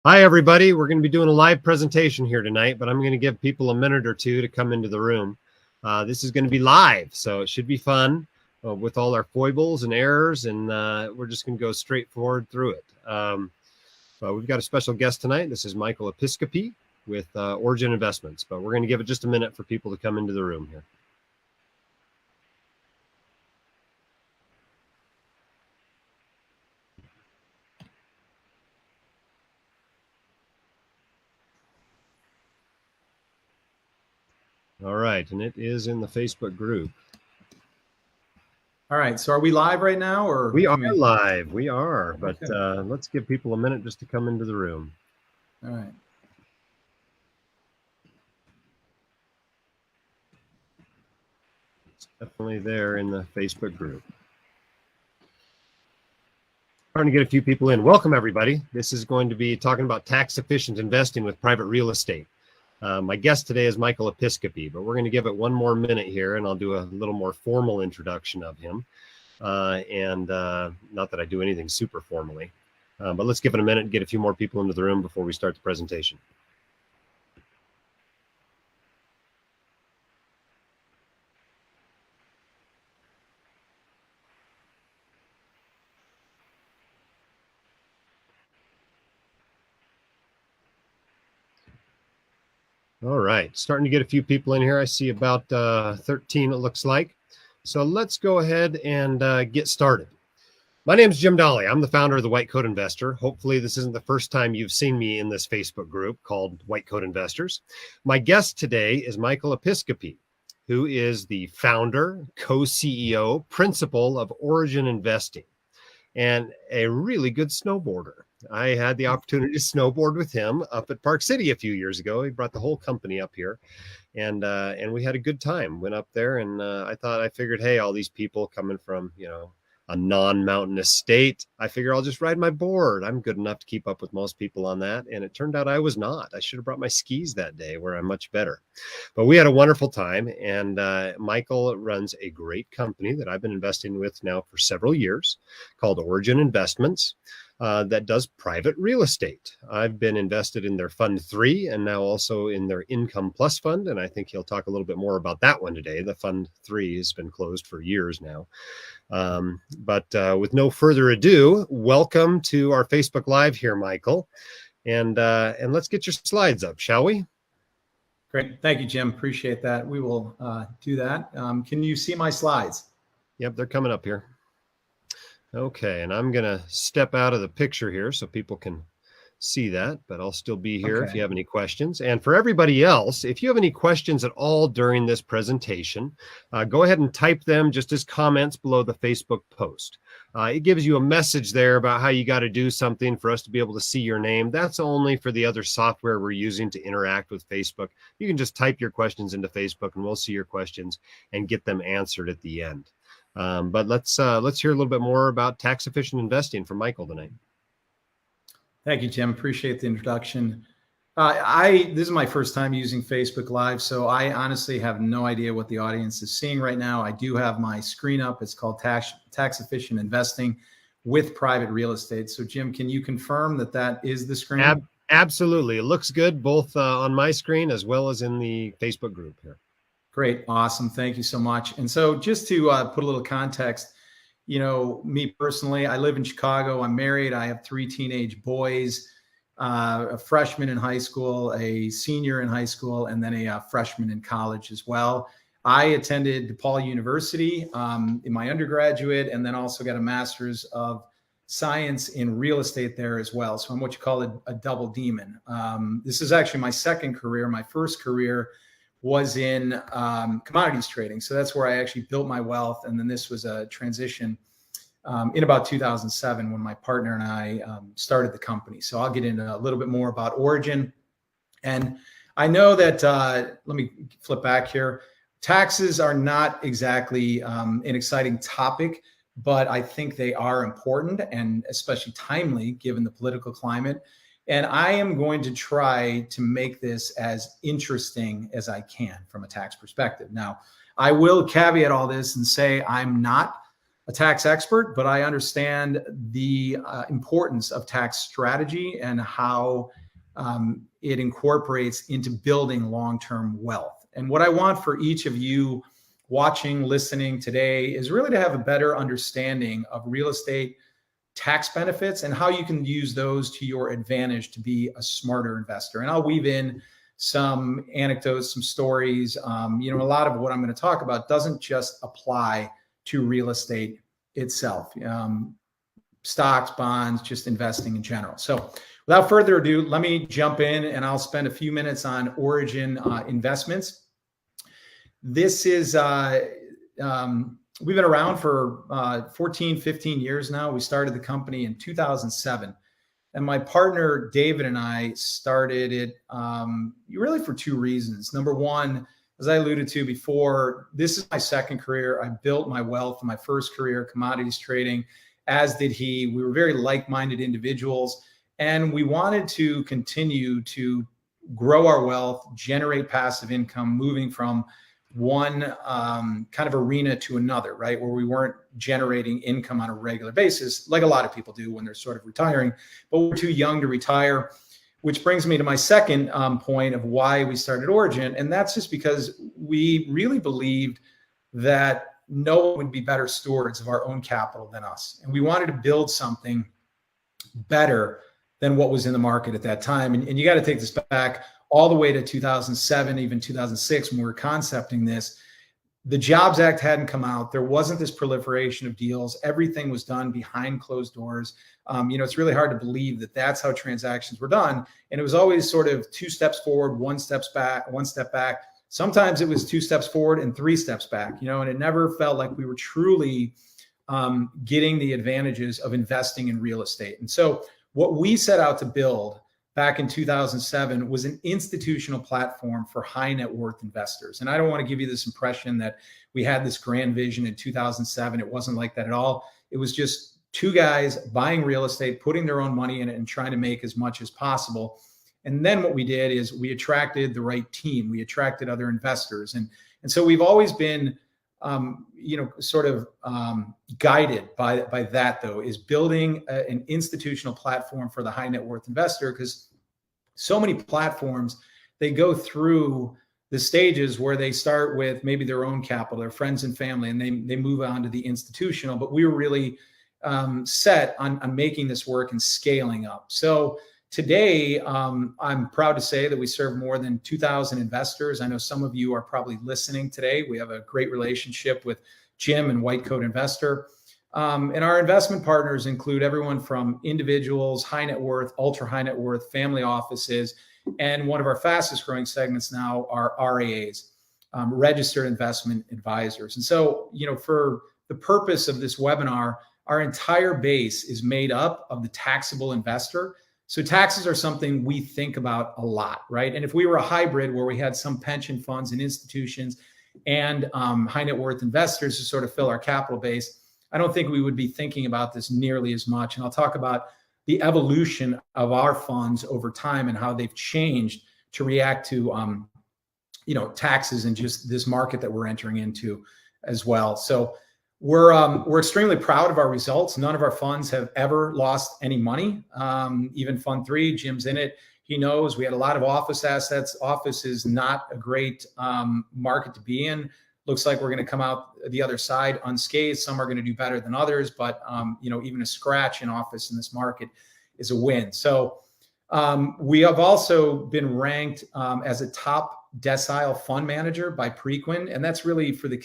Hi, everybody. We're going to be doing a live presentation here tonight, but I'm going to give people a minute or two to come into the room. This is going to be live, so it should be fun with all our foibles and errors, and we're just going to go straight forward through it. But we've got a special guest tonight. This is Michael Episcopi with Origin Investments, but we're going to give it just a minute for people to come into the room here. All right, and it is in the Facebook group. All right, so are we live right now, or we are live? We are, but okay. Let's give people a minute just to come into the room. All right. It's definitely there in the Facebook group. Trying to get a few people in. Welcome, everybody. This is going to be talking about tax-efficient investing with private real estate. My guest today is Michael Episcopi, but we're going to give it one more minute here, and I'll do a little more formal introduction of him. Not that I do anything super formally, but let's give it a minute and get a few more people into the room before we start the presentation. All right, starting to get a few people in here. I see about 13, it looks like. So let's go ahead and get started. My name is Jim Dolly. I'm the founder of the White Coat Investor. Hopefully this isn't the first time you've seen me in this Facebook group called White Coat Investors. My guest today is Michael Episcopi, who is the founder, co-CEO, principal of Origin Investing, and a really good snowboarder. I had the opportunity to snowboard with him up at Park City a few years ago. He brought the whole company up here, and we had a good time. Went up there, and I figured, hey, all these people coming from, a non-mountainous state, I figure I'll just ride my board. I'm good enough to keep up with most people on that. And it turned out I was not. I should have brought my skis that day, where I'm much better. But we had a wonderful time. And Michael runs a great company that I've been investing with now for several years called Origin Investments. That does private real estate. I've been invested in their Fund 3 and now also in their Income Plus Fund. And I think he'll talk a little bit more about that one today. The Fund 3 has been closed for years now. But with no further ado, welcome to our Facebook Live here, Michael. And let's get your slides up, shall we? Great. Thank you, Jim. Appreciate that. We will do that. Can you see my slides? Yep, they're coming up here. Okay, and I'm going to step out of the picture here so people can see that, but I'll still be here if you have any questions. And for everybody else, if you have any questions at all during this presentation, go ahead and type them just as comments below the Facebook post. It gives you a message there about how you got to do something for us to be able to see your name. That's only for the other software we're using to interact with Facebook. You can just type your questions into Facebook and we'll see your questions and get them answered at the end. But let's hear a little bit more about tax-efficient investing from Michael tonight. Thank you, Jim. Appreciate the introduction. This is my first time using Facebook Live, so I honestly have no idea what the audience is seeing right now. I do have my screen up. It's called Tax-Efficient Investing with Private Real Estate. So, Jim, can you confirm that that is the screen? Absolutely. It looks good both on my screen as well as in the Facebook group here. Great. Awesome. Thank you so much. And so just to put a little context, me personally, I live in Chicago. I'm married. I have 3 teenage boys, a freshman in high school, a senior in high school, and then a freshman in college as well. I attended DePaul University in my undergraduate, and then also got a master's of science in real estate there as well. So I'm what you call a double demon. This is actually my second career. My first career was in commodities trading. So that's where I actually built my wealth. And then this was a transition in about 2007 when my partner and I started the company. So I'll get into a little bit more about Origin. And I know that, let me flip back here. Taxes are not exactly an exciting topic, but I think they are important and especially timely given the political climate. And I am going to try to make this as interesting as I can from a tax perspective. Now, I will caveat all this and say I'm not a tax expert, but I understand the importance of tax strategy and how it incorporates into building long-term wealth. And what I want for each of you watching, listening today is really to have a better understanding of real estate tax benefits and how you can use those to your advantage to be a smarter investor. And I'll weave in some anecdotes, some stories. A lot of what I'm going to talk about doesn't just apply to real estate itself, stocks, bonds, just investing in general. So without further ado, let me jump in and I'll spend a few minutes on Origin Investments. This is, we've been around for 14, 15 years now. We started the company in 2007. And my partner, David, and I started it really for two reasons. Number one, as I alluded to before, this is my second career. I built my wealth in my first career, commodities trading, as did he. We were very like-minded individuals, and we wanted to continue to grow our wealth, generate passive income, moving from one kind of arena to another, right? Where we weren't generating income on a regular basis, like a lot of people do when they're sort of retiring, but we're too young to retire, which brings me to my second point of why we started Origin. And that's just because we really believed that no one would be better stewards of our own capital than us. And we wanted to build something better than what was in the market at that time. And you got to take this back all the way to 2007, even 2006, when we were concepting this. The Jobs Act hadn't come out. There wasn't this proliferation of deals. Everything was done behind closed doors. It's really hard to believe that that's how transactions were done. And it was always sort of two steps forward, one step back. Sometimes it was two steps forward and three steps back, and it never felt like we were truly getting the advantages of investing in real estate. And so what we set out to build back in 2007 was an institutional platform for high net worth investors. And I don't want to give you this impression that we had this grand vision in 2007. It wasn't like that at all. It was just two guys buying real estate, putting their own money in it and trying to make as much as possible. And then what we did is we attracted the right team. We attracted other investors. And so we've always been, guided by that, though, is building an institutional platform for the high net worth investor, because so many platforms, they go through the stages where they start with maybe their own capital, their friends and family, and they move on to the institutional. But we were really set on making this work and scaling up. So today, I'm proud to say that we serve more than 2,000 investors. I know some of you are probably listening today. We have a great relationship with Jim and White Coat Investor. And our investment partners include everyone from individuals, high net worth, ultra high net worth, family offices. And one of our fastest growing segments now are RIAs, registered investment advisors. And so, for the purpose of this webinar, our entire base is made up of the taxable investor. So taxes are something we think about a lot, right? And if we were a hybrid where we had some pension funds and institutions and high net worth investors to sort of fill our capital base, I don't think we would be thinking about this nearly as much. And I'll talk about the evolution of our funds over time and how they've changed to react to, taxes and just this market that we're entering into as well. So we're extremely proud of our results. None of our funds have ever lost any money. Even Fund 3, Jim's in it. He knows we had a lot of office assets. Office is not a great market to be in. Looks like we're going to come out the other side unscathed. Some are going to do better than others, but even a scratch in office in this market is a win. So we have also been ranked as a top decile fund manager by Preqin, and that's really for the